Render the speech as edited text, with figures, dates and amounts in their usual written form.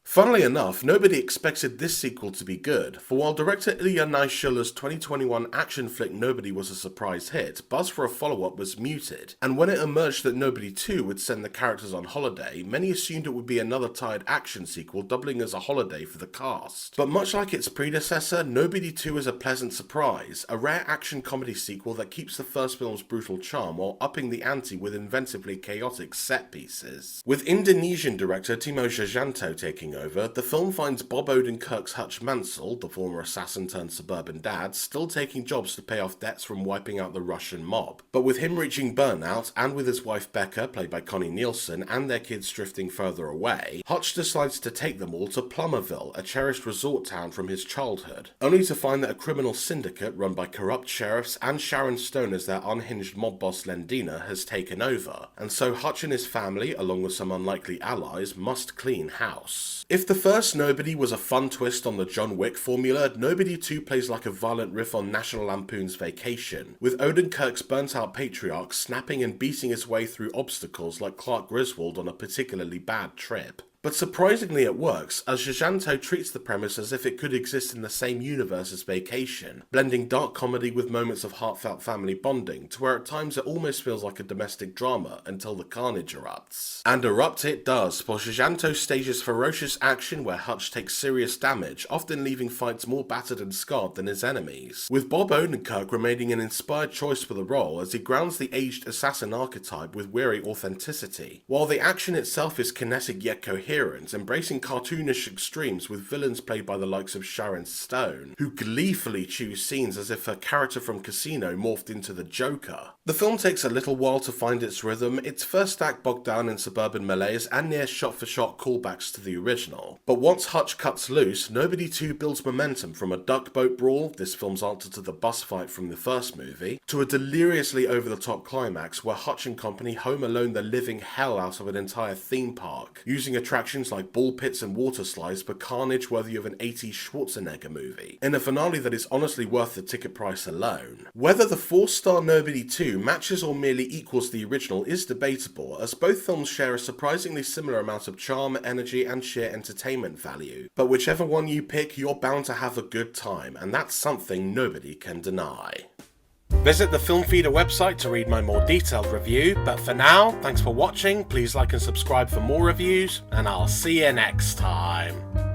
Funnily enough, nobody expected this sequel to be good, for while director Ilya Naishulla's 2021 action flick Nobody was a surprise hit, buzz for a follow-up was muted, and when it emerged that Nobody 2 would send the characters on holiday, many assumed it would be another tired action sequel doubling as a holiday for the cast. But much like its predecessor, Nobody 2 is a pleasant surprise, a rare action comedy sequel that keeps the first film's brutal charm while upping the ante with inventively chaotic set pieces. With Indonesian director Timo Tjahjanto taking over, the film finds Bob Odenkirk's Hutch Mansell, the former assassin turned suburban dad, still taking jobs to pay off debts from wiping out the Russian mob. But with him reaching burnout, and with his wife Becca, played by Connie Nielsen, and their kids drifting further away, Hutch decides to take them all to Plummerville, a cherished resort town from his childhood, only to find that a criminal syndicate run by corrupt sheriffs and Sharon Stone as their unhinged mob boss Lendina has taken over, and so Hutch and his family, along with some unlikely allies, must clean house. If the first Nobody was a fun twist on the John Wick formula, Nobody 2 plays like a violent riff on National Lampoon's Vacation, with Odenkirk's burnt-out patriarch snapping and beating his way through obstacles like Clark Griswold on a particularly bad trip. But surprisingly it works, as Tjahjanto treats the premise as if it could exist in the same universe as Vacation, blending dark comedy with moments of heartfelt family bonding, to where at times it almost feels like a domestic drama until the carnage erupts. And erupt it does, for Tjahjanto stages ferocious action where Hutch takes serious damage, often leaving fights more battered and scarred than his enemies, with Bob Odenkirk remaining an inspired choice for the role as he grounds the aged assassin archetype with weary authenticity, while the action itself is kinetic yet coherent, embracing cartoonish extremes with villains played by the likes of Sharon Stone, who gleefully chews scenes as if her character from Casino morphed into the Joker. The film takes a little while to find its rhythm, its first act bogged down in suburban malaise and near shot-for-shot callbacks to the original. But once Hutch cuts loose, Nobody 2 builds momentum from a duck boat brawl, this film's answer to the bus fight from the first movie, to a deliriously over-the-top climax where Hutch and company home alone the living hell out of an entire theme park, using attractions like ball pits and water slides for carnage worthy of an 80s Schwarzenegger movie, in a finale that is honestly worth the ticket price alone. Whether the 4-star Nobody 2 matches or merely equals the original is debatable, as both films share a surprisingly similar amount of charm, energy, and sheer entertainment value. But whichever one you pick, you're bound to have a good time, and that's something nobody can deny. Visit the Film Feeder website to read my more detailed review, but for now, thanks for watching, please like and subscribe for more reviews, and I'll see you next time.